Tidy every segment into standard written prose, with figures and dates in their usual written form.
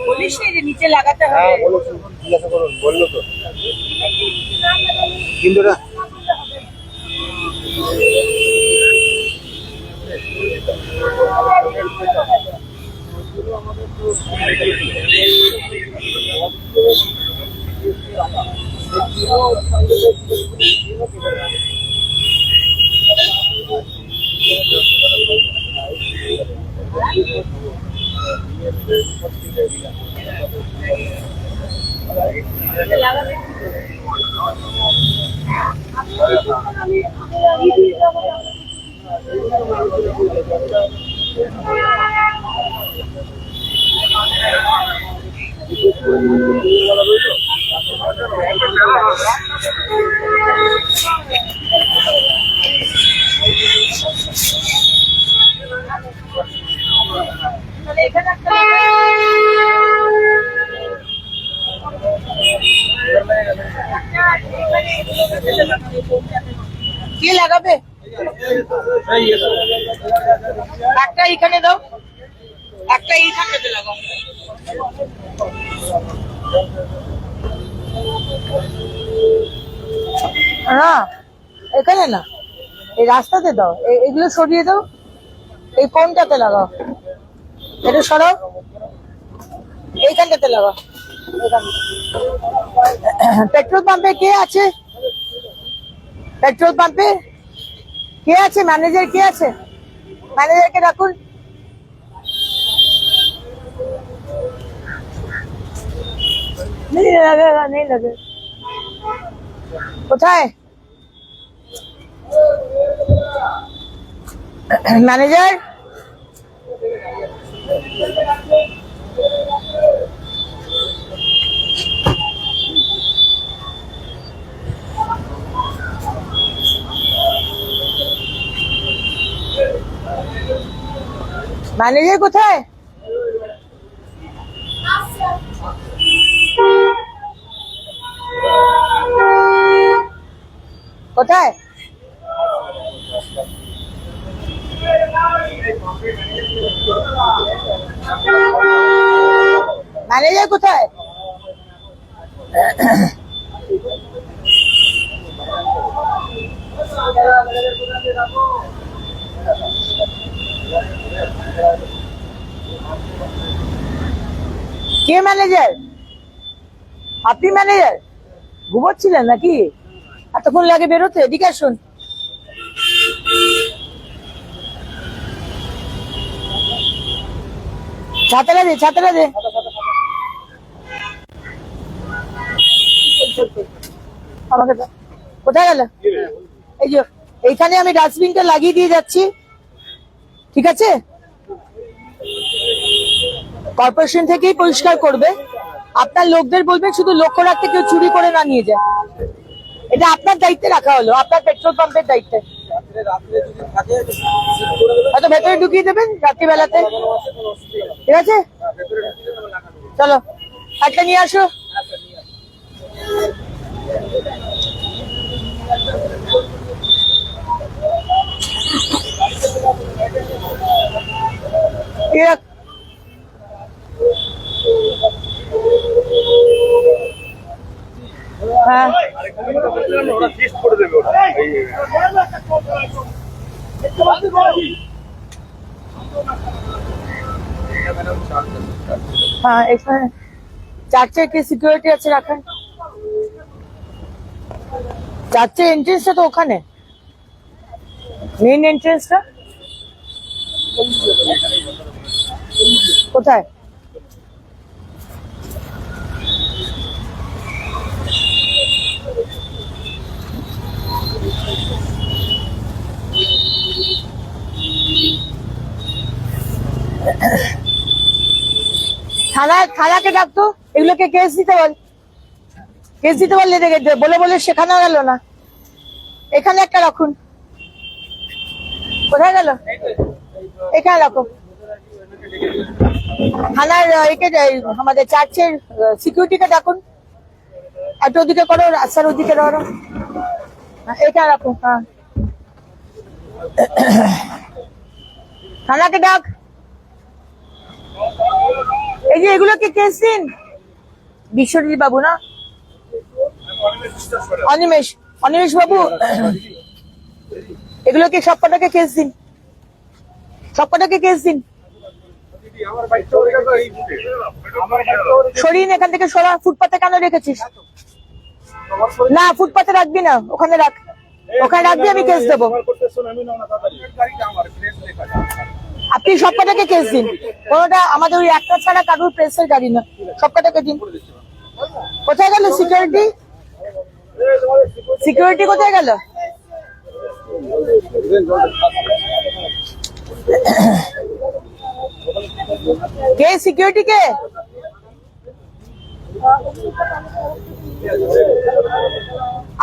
বলিস যে নিচে লাগাতে হবে। জিজ্ঞাসা করুন, বললো তো কিন্তু না কে লাগাবে? একটা এখানে দাও, একটা এইখানটাতে লাগাও। হ্যাঁ এখানে না, এই রাস্তাতে দাও, এগুলো সরিয়ে দাও, এই কোনটাতে লাগাও, এটা সরাও, এইখানটাতে লাগাও। পেট্রোল পাম্পে কে আছে? পেট্রোল পাম্পে কে আছে? ম্যানেজার কে আছে? ম্যানেজারকে ডাকুন। নেই লাগে। কোথায় ম্যানেজার? ম্যানেজার কোথায়? কোথায়? ম্যানেজার কোথায়? কে ম্যানেজার? আপনি ম্যানেজার? ঘুমোচ্ছিলেন নাকি? এতক্ষণ লাগে বেরোতে? এদিকে আসুন। ছাতাটা দে, ছাতাটা দে। আমাকে কোথায় গেল? এই যে এইখানে আমি ডাস্টবিনটা লাগিয়ে দিয়ে যাচ্ছি, ঠিক আছে? কর্পোরেশন থেকেই পরিষ্কার করবে। আপনার লোকদের বলবেন শুধু লক্ষ্য রাখতে কেউ চুরি করে না নিয়ে যায়। এটা আপনার দায়িত্বে রাখা হলো, আপনার পেট্রোল পাম্পের দায়িত্বে। হয়তো ভেতরে ঢুকিয়ে দেবেন রাত্রিবেলাতে, ঠিক আছে? চলো একটা নিয়ে আসো। হ্যাঁ হ্যাঁ এখানে চারটে কি সিকিউরিটি আছে রাখেন। চারটে এন্ট্রেন্সটা তো ওখানে, মেইন এন্ট্রেন্সটা কোথায়? থানাকে ডাকতো, এগুলোকে কেস দিতে বল। কেস দিতে পারলে বলে বলে শেখানো গেল না। এখানে একটা রাখুন। কোথায় গেল? এখানে রাখো। থানার আমাদের চার্চের সিকিউরিটিকে ডাকুন, একটু ওদিকে করো, রাস্তার ওদিকে ধরো। এটা রাখো। হ্যাঁ, থানাকে ডাক। এই যে এগুলোকে কেস দিন। বিশ্বজিৎ বাবু না, অনিমেষ বাবু, এগুলোকে সব কটাকে কেস দিন, সব কটাকে কেস দিন। সরিয়ে এখান থেকে সরা। ফুটপাতে কেন রেখেছিস? না, ফুটপাতে রাখবি না, ওখানে রাখ। ওখানে রাখবি, আমি কেস দেবো। আপনি সব কটাকে কেস দিন। কোনোটা আমাদের ওই একটা ছাড়া কারুর প্রেসের গাড়ি না, সব কটাকে দিন। কোথায় গেল সিকিউরিটি? সিকিউরিটি কোথায় গেল? কে সিকিউরিটি? কে?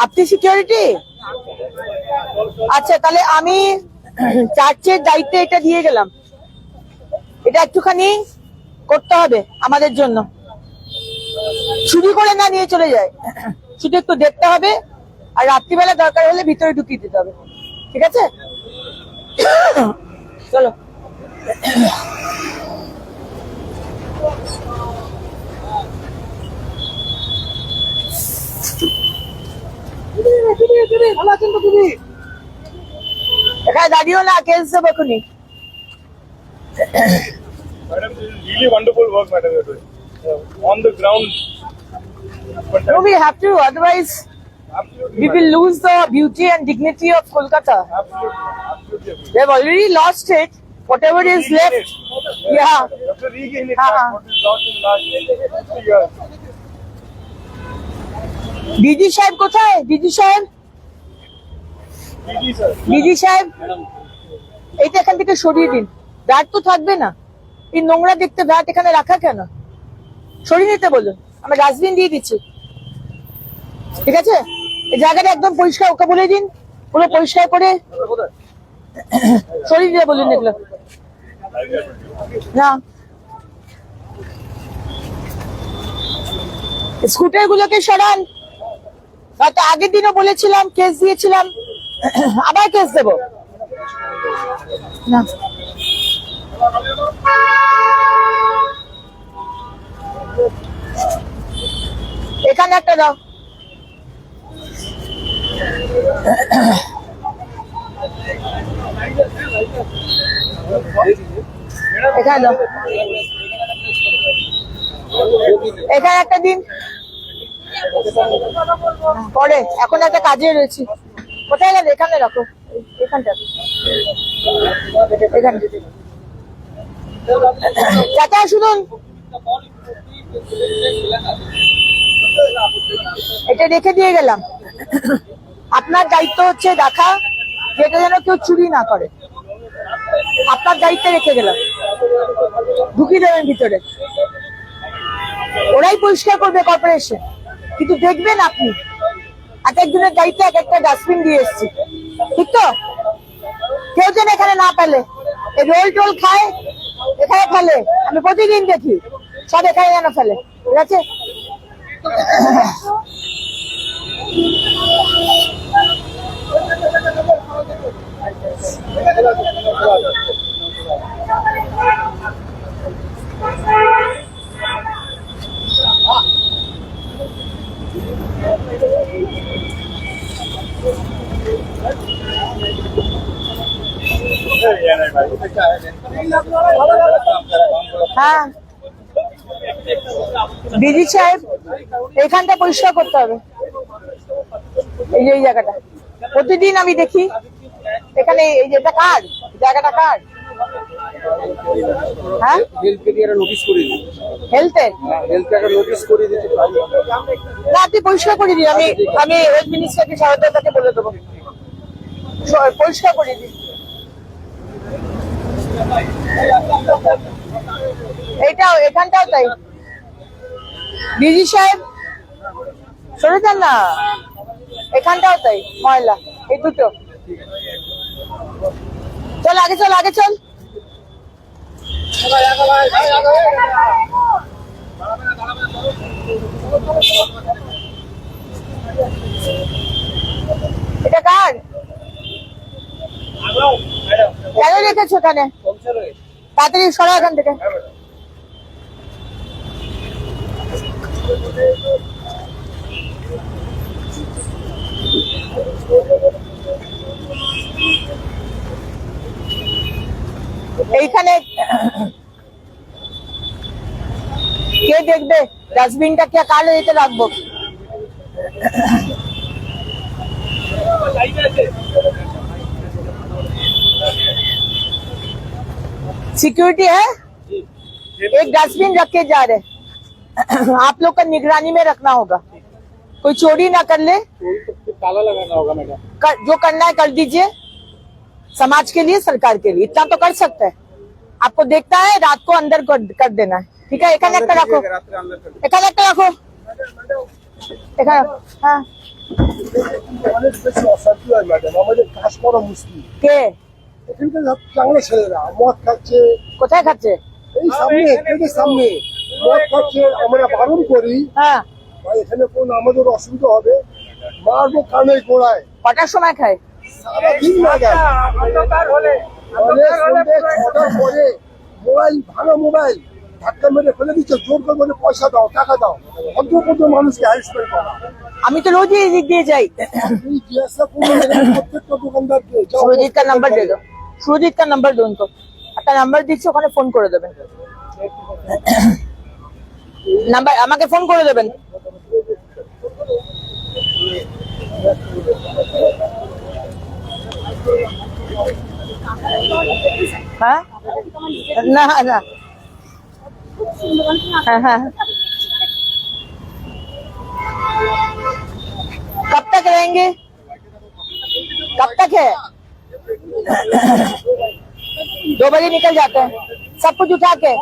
আপনি সিকিউরিটি? আচ্ছা, তাহলে আমি চার্চের দায়িত্বে এটা দিয়ে গেলাম। এটা একটুখানি করতে হবে আমাদের জন্য, চুরি করে না নিয়ে চলে যায়, শুধু একটু দেখতে হবে। আর রাত্রিবেলা দরকার হলে ভিতরে ঢুকিয়ে দিতে হবে। ঠিক আছে, চলো। এখানে দাঁড়িয়েও না, কেস দেবো এখনই। Madam, this is really wonderful work, madam, you're doing. On the ground. No, we have to, otherwise Absolutely, we will lose the beauty and dignity of Kolkata. absolutely. They have already lost it. Whatever is left, yeah. You have to regain it back, what is lost in the last 50 years. DG সাহেব কোথায়? DG সাহেব, DG, sir. DG সাহেব, এইটা এখান থেকে সরিয়ে দিন। VAT তো থাকবে না, এই নোংরা দেখতে ভ্যাট এখানে রাখা কেন? সরিয়ে নিতে বলুন, আমরা ডাস্টবিন দিয়ে দিচ্ছি। ঠিক আছে, এই জায়গাটা একদম পরিষ্কার, ওকে বলে দিন পুরো পরিষ্কার করে সরিয়ে দিতে বলুন এগুলো। না, স্কুটার গুলোকে সরান। হয়তো আগের দিনও বলেছিলাম, কেস দিয়েছিলাম, আবার কেস দেবো না। এখানে একটা দাও। এখানে দাও, এখানে একটা দিন। পরে, এখন একটা কাজে রয়েছি। কোথায় গেলে? এখানে রাখো, এখানটা, এখানে। চাচা শুনুন, এটা রেখে দিয়ে গেলাম। আপনার দায়িত্ব হচ্ছে দেখা যেটা যেন কেউ চুরি না করে। আপনার দায়িত্বে রেখে গেলাম, ঢুকিয়ে দেবেন ভিতরে। ওরাই পরিষ্কার করবে কর্পোরেশন, কিন্তু দেখবেন আপনি এক একজনের দায়িত্বে এক একটা ডাস্টবিন দিয়ে এসছি। ঠিক তো? কেউ যেন এখানে না ফেলে। এই রোল টোল খায়, এখানে ফেলে, আমি প্রতিদিন দেখি, সব এখানে যেন ফেলে। ঠিক আছে? হ্যাঁ, ডিজি সাহেব, এখানটা পরিষ্কার করতে হবে। এই যে এই জায়গাটা প্রতিদিন আমি দেখি এখানে। এই যে এটা কার জায়গাটা? কার? হ্যাঁ, নোটিশ করে দিন। হেলথের? হেলথকে নোটিশ করে দিতে পারি। না, আপনি পরিষ্কার করে দিন। আমি হেলথ মিনিস্টারকে, সহায়তাকে বলে দেবো পরিষ্কার করে দিন। এইটাও, এখানটাও তাই। ডিজি সাহেব, সরে যান না, এখানটাও তাই ময়লা, এই দুটো। চল আগে চল, আগে চল। এটা কার? কেন রেখেছো ওখানে? তাড়াতাড়ি সরো এখান থেকে। এইখানে কে দেখবে ডাস্টবিনটা? কে কালে এতে রাখবো? सिक्योरिटी है, एक डस्टबिन रख के जा रहे। आप लोग का निगरानी में रखना होगा, कोई चोरी ना कर ले। ताला लगाना होगा मैडम। जो करना है कर दीजिए, समाज के लिए, सरकार के लिए, इतना तो कर सकते हैं। आपको देखना है, रात को अंदर कर देना है, ठीक है? এখানে একটা রাখো, এখানে একটা রাখো, এখানে। হ্যাঁ, অনেক বেশি অশান্তি হয় ম্যাডাম, আমাদের কাজ করা মুশকিল। কে? এখানকার চাংলা ছেলেরা মদ খাচ্ছে, কোথায় খাচ্ছে? এই সামনে গেটের সামনে মদ খাচ্ছে। আমরা বারণ করি, হ্যাঁ, ভাই এখানে কোন আমাদের অসুবিধা হবে, মারবো কানে গোড়ায়। কটার সময় খায়? সারাদিন ম্যাডাম, মানে সন্ধ্যে 6টার পরে মোবাইল, ভাঙা মোবাইল ধাক্কা মেরে ফেলে দিচ্ছে, জোর করে বলে পয়সা দাও, টাকা দাও। অদ্ভুত মানুষকে হ্যারাসমেন্ট করা। আমি তো রোজই এই দিক দিয়ে যাই। এই জিজ্ঞাসা করুন প্রত্যেকটা দোকানদারকে, যাও সুরজিৎ का नंबर दे दो, সুরজিৎ का नंबर दो उनको, একটা নাম্বার দিচ্ছি, ওখানে ফোন করে দেবেন। নাম্বার আমাকে ফোন করে দেবেন। हाँ ना ना, हाँ हाँ, कब तक रहेंगे? कब तक है? 2 बजे निकल जाते हैं, सब कुछ उठा के।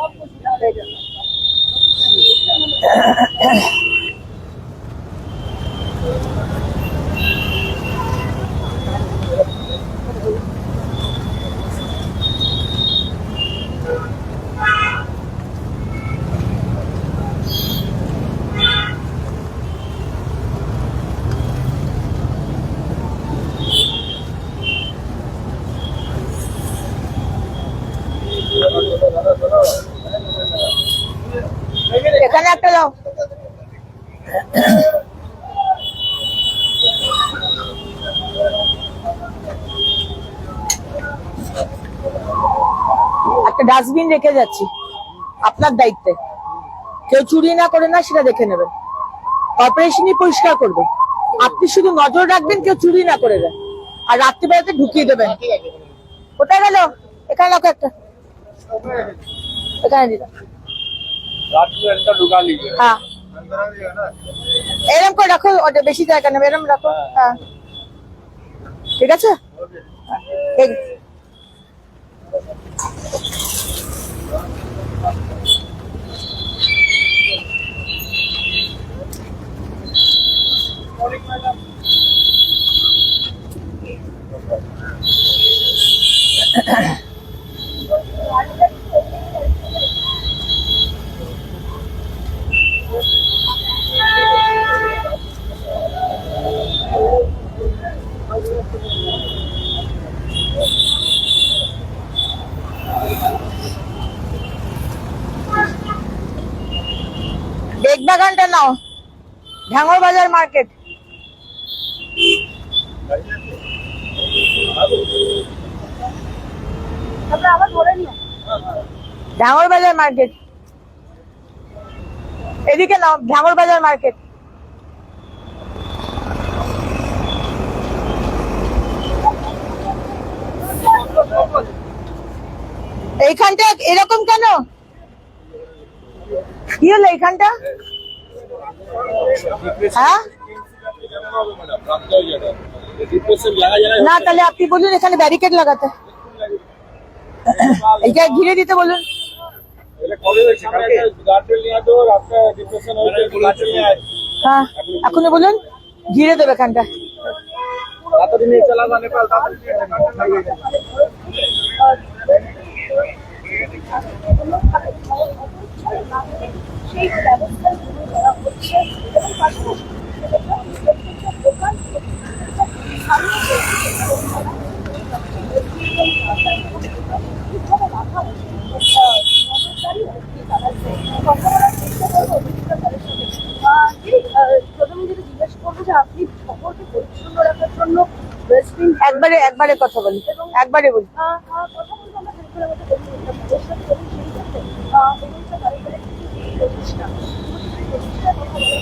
এখানে একটা দাও। একটা ডাস্টবিন রেখে যাচ্ছি, আপনার দায়িত্বে। কেউ চুরি না করে না সেটা দেখে নেবেন, কর্পোরেশনই পরিষ্কার করবে। আপনি শুধু নজর রাখবেন কেউ চুরি না করে দেয়, আর রাত্রিবেলাতে ঢুকিয়ে দেবেন। কোথায় গেল? এখানে রাখো একটা, এখানে দিলাম। रात में अंदर ढुका लीजिए। हाँ, এরম করে রাখো, ওটা বেশি জায়গা নেবে, এরম রাখো। হ্যাঁ, ঠিক আছে। এই- বেগবাগানটা নাও, ঢাঙ্গর বাজার মার্কেট। ঢাঙ্গর বাজার মার্কেট, এদিকে নাও, ঢাঙ্গর বাজার মার্কেট। এইখানটা এরকম কেন? কি হলো এইখানটা? হ্যাঁ না, তাহলে আপনি বলুন এখানে ব্যারিকেড লাগাতে, এইটা ঘিরে দিতে বলুন। হ্যাঁ এখনই বলুন, ঘিরে দেবে এখানটা। তাড়াতাড়ি নিয়ে চলা গো নেপাল, তাড়াতাড়ি নিয়ে চলা। সেই ব্যবস্থা করা হচ্ছে এবং পাশাপাশি দোকান প্রথমে যেটা জিজ্ঞেস করবো যে আপনি সকলকে পরিচ্ছন্ন রাখার জন্য ডাস্টবিন একবারে কথা বলি, একবারে বলি। কথা বলবো আমরা হেল্পের মধ্যে প্রতিষ্ঠা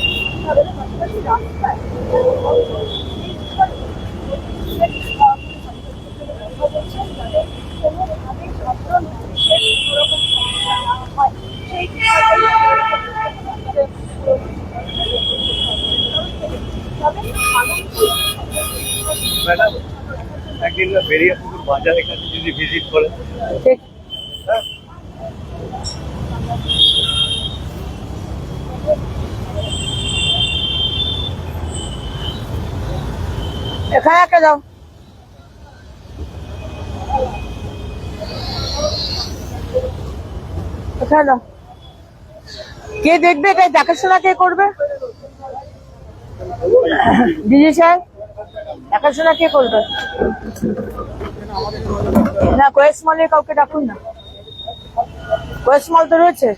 এবং পাশাপাশি রাস্তায় বলছেন যাতে কোনোভাবে সাধারণ মানুষের কোনোরকম সমস্যা না হয় সেই ম্যাডাম একদিন না বেরিয়াপুকুর বাজারের কাছে যদি ভিজিট করেন, ঠিক। এখানে একটা দাও। এখানে দাও। কে দেখবে এটা? দেখাশোনা কে করবে? ডিজি সাহেব, দেখাশোনা কে করবে? না কোয়েস মলে কাউকে ডাকুন না। কোয়েস মল তো রয়েছে,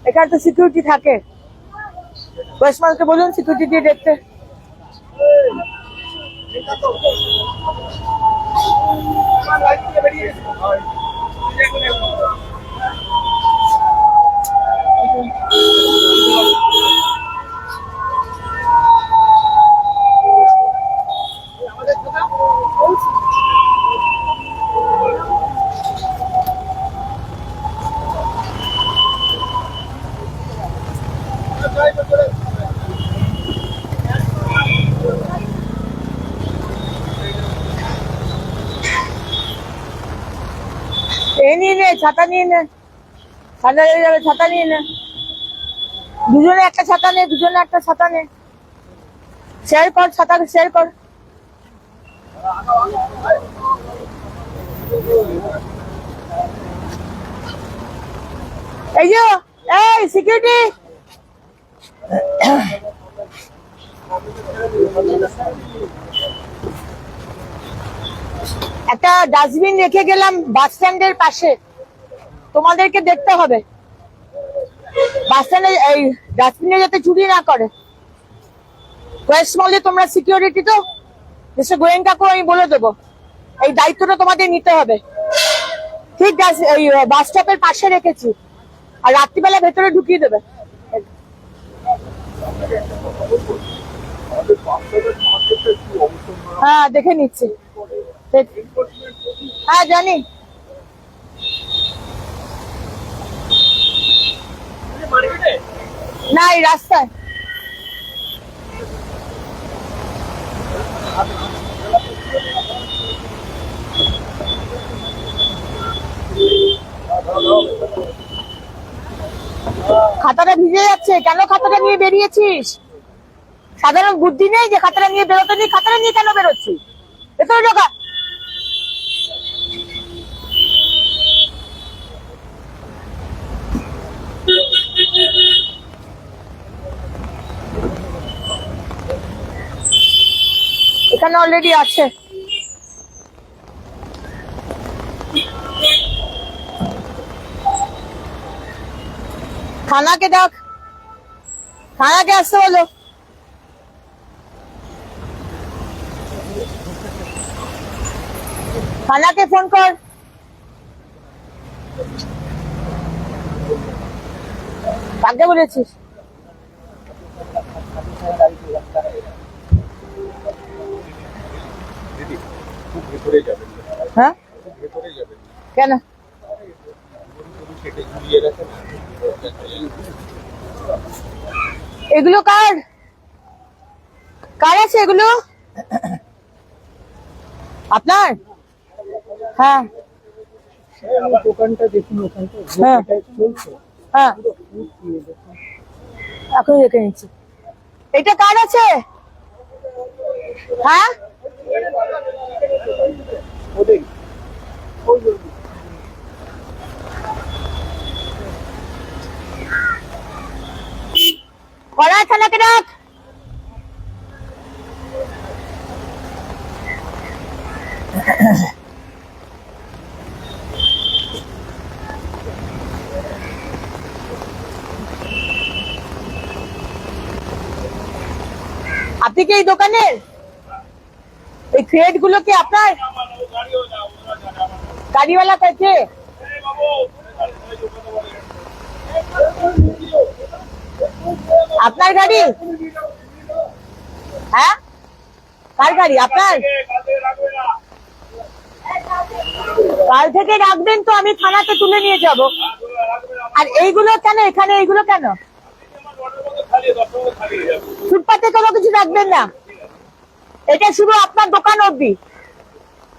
এখানে তো সিকিউরিটি থাকে। কোয়েস মলকে বলুন সিকিউরিটি দিয়ে দেখতে। এই নিয়ে নে, ছাতা নিয়ে নে, ঠান্ডা লেগে যাবে। ছাতা নিয়ে নে, দুজনে একটা ছাতা নে, দুজনে একটা ছাতা নে। শেয়ার কর, ছাতা শেয়ার কর। এই যে এই সিকিউরিটি, একটা ডাস্টবিন রেখে গেলাম বাস স্ট্যান্ডের পাশে, তোমাদেরকে দেখতে হবে বাস স্ট্যান্ডে এই ডাস্টবিনে যাতে চুরি না করে। ওয়েস্ট মলে তোমরা সিকিউরিটি তো, মিস্টার গোয়েঙ্কাকে আমি বলে দেবো, এই দায়িত্বটা তোমাদের নিতে হবে। ঠিক এই বাস স্টপের পাশে রেখেছি, আর রাত্রিবেলা ভেতরে ঢুকিয়ে দেবে। হ্যাঁ দেখে নিচ্ছি, হ্যাঁ জানি। না এই রাস্তায়। খাতাটা ভিজে যাচ্ছে, কেন খাতাটা নিয়ে বেরিয়েছিস? সাধারণ বুদ্ধি নেই যে খাতাটা নিয়ে বেরোতে নেই? খাতাটা নিয়ে কেন বেরোচ্ছি? ভেতরে ঢোকা। এখানে অলরেডি আছে। থানাকে ডাক, থানাকে আসতে বলো। থানাকে ফোন কর। কাকে বলেছিস? হ্যাঁ কেন? এগুলো কার কার আছে এগুলো? আপনার? হ্যাঁ দোকানটা দেখুন, ওখানটা হ্যাঁ চলছে। হ্যাঁ এখন দেখে নিচ্ছি। এটা কার আছে? হ্যাঁ, কড়াই থানাকে ডাক। আপনি কি এই দোকানের? এই ক্রেট গুলো কি আপনার? গাড়িওয়ালা কে? আপনার গাড়ি? হ্যাঁ, কার গাড়ি? আপনার? কাল থেকে রাখবেন তো, আমি থানাতে তুলে নিয়ে যাব। আর এইগুলো কেন এখানে? এইগুলো কেন ফুটপাতে? কোনো কিছু রাখবেন না, এটা শুধু আপনার দোকান অবধি।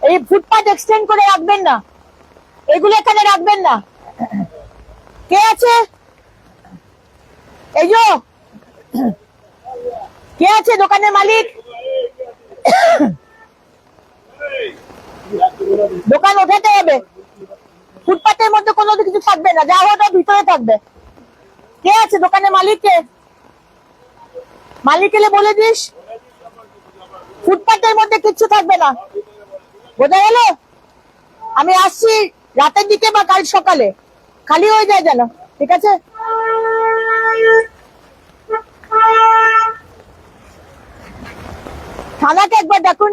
এই ফুটপাত এক্সটেন্ড করে রাখবেন না, এগুলো এখানে রাখবেন না। কে আছে? এই যে কে আছে? দোকানের মালিক? দোকান ওঠাতে হবে, ফুটপাতের মধ্যে কোনো কিছু থাকবে না, যা ওটা ভিতরে থাকবে। কে আছে দোকানের মালিক? কে মালিক? এলে বলে দিস ফুটপাতের মধ্যে কিচ্ছু থাকবে না, বোঝা গেল? আমি আসছি রাতের দিকে বা কাল সকালে, খালি হয়ে যায় যেন, ঠিক আছে? থানাকে একবার দেখুন,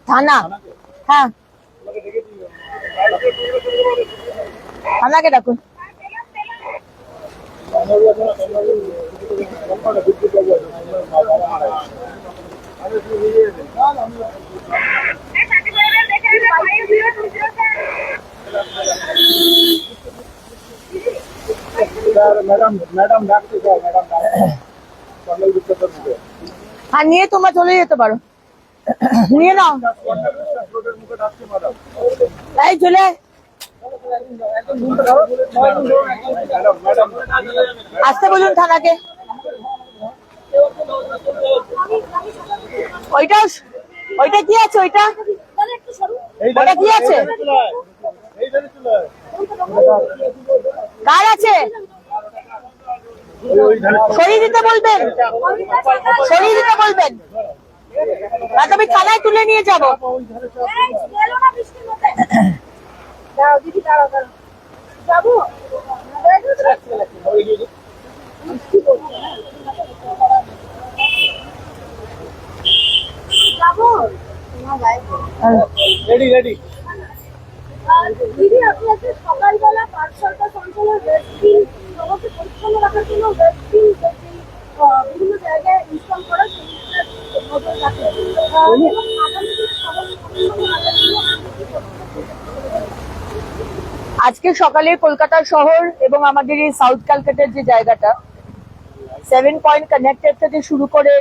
থানা। হ্যাঁ, থানাকে ডাকুন। হ্যাঁ, নিয়ে তোমরা চলে যেতে পারো, নিয়ে নাও। তাই চলে আসতে বলুন থানাকে। ওইটা ওইটা কি আছে? ওইটা ওটা কি আছে? কার আছে? সরিয়ে দিতে বলবেন, সরিয়ে দিতে বলবেন, আমি থানায় তুলে নিয়ে যাবো। দিদি দাঁড়াও দাঁড়াও, যাবো যাবো। Ready ready. দিদি আপনি আজকে সকালবেলা পাঁচ সরকার অঞ্চলের ওয়েস্টিং জগতে পরিচ্ছন্ন রাখার জন্য ওয়েস্টিং বিভিন্ন জায়গায় ইনস্টল করা নজর রাখে এবং আগামী দিনে সবাই আজকে সকালে কলকাতা শহর এবং আমাদের এই সাউথ ক্যালকাটার যে জায়গাটা 7 পয়েন্ট কানেক্টেড থেকে শুরু করে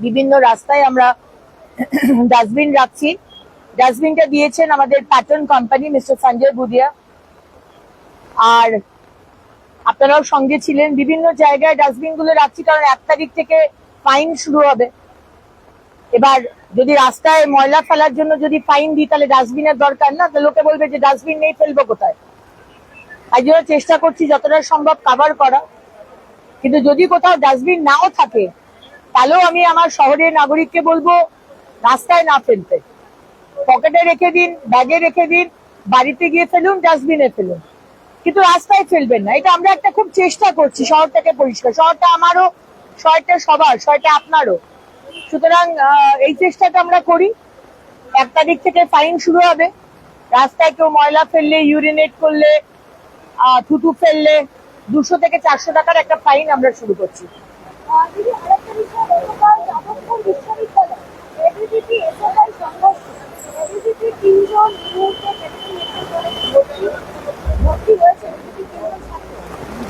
বিভিন্ন রাস্তায় আমরা ডাস্টবিন রাখছি। ডাস্টবিনটা দিয়েছেন আমাদের প্যাটার্ন কোম্পানি মিস্টার সঞ্জয় বুদিয়া, আর আপনারাও সঙ্গে ছিলেন। বিভিন্ন জায়গায় ডাস্টবিন গুলো রাখছি কারণ 1 তারিখ থেকে ফাইন শুরু হবে। এবার যদি রাস্তায় ময়লা ফেলার জন্য যদি ফাইন দিই তাহলে ডাস্টবিনের দরকার না, তো লোকে বলবে যে ডাস্টবিন নেই, ফেলবো কোথায়। তাই জন্য চেষ্টা করছি যতটা সম্ভব কভার করা। কিন্তু যদি কোথাও ডাস্টবিন নাও থাকে তাহলেও আমি আমার শহরের নাগরিককে বলবো রাস্তায় না ফেলতে, পকেটে রেখে দিন, ব্যাগে রেখে দিন, বাড়িতে গিয়ে ফেলুন, ডাস্টবিনে ফেলুন, কিন্তু রাস্তায় ফেলবেন না। এটা আমরা একটা খুব চেষ্টা করছি শহরটাকে পরিষ্কার। শহরটা আমারও, শহরটা সবার, শহরটা আপনারও। সুতরাং এই চেষ্টাটা আমরা করি। 1 তারিখ থেকে ফাইন শুরু হবে। রাস্তায় কেউ ময়লা ফেললে, ইউরিনেট করলে, থুতু ফেললে 200 থেকে 400 টাকার একটা ফাইন আমরা শুরু করছি। দিদি আরেকটা বিষয়, গতকাল যাদবপুর বিশ্ববিদ্যালয় এবিভিপি এসএফআই সংঘর্ষ, এবিভিপি 3 জন মুহূর্তে ভর্তি হয়েছে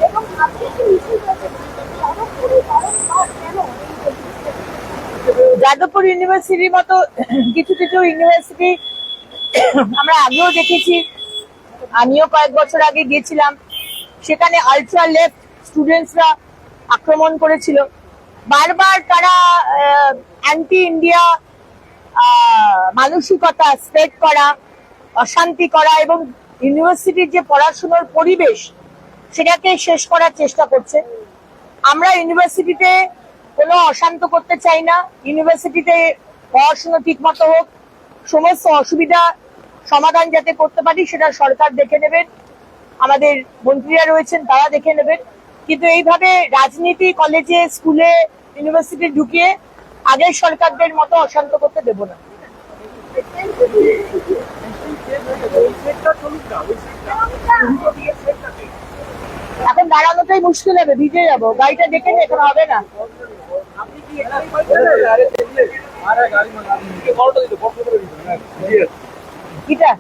এবং আজকে কি মিছিল হয়েছে যাদবপুরে বারংবার কেন? যাদবপুর ইউনিভার্সিটির মতো কিছু কিছু ইউনিভার্সিটি আমরা আগেও দেখেছি, আমিও কয়েক বছর আগে গিয়েছিলাম, সেখানে আলট্রা লেফট স্টুডেন্টসরা আক্রমণ করেছিল। বারবার তারা অ্যান্টি ইন্ডিয়া মানসিকতা স্প্রেড করা, অশান্তি করা এবং ইউনিভার্সিটির যে পড়াশোনার পরিবেশ সেটাকে শেষ করার চেষ্টা করছে। আমরা ইউনিভার্সিটিতে কোনো অশান্ত করতে চাই না। ইউনিভার্সিটিতে পড়াশোনা ঠিক মতো হোক, সমস্ত অসুবিধা সমাধান যাতে করতে পারি সেটা সরকার দেখে নেবেন, আমাদের মন্ত্রীরা রয়েছেন তারা দেখে নেবেন। কিন্তু এইভাবে রাজনীতি কলেজে, স্কুলে, ইউনিভার্সিটি ঢুকিয়ে আগের সরকারদের মতো অশান্ত করতে দেব না। এখন দাঁড়ানোটাই মুশকিল হবে, ভিজে যাবো। গাড়িটা দেখে নে, এখন হবে না। কিটা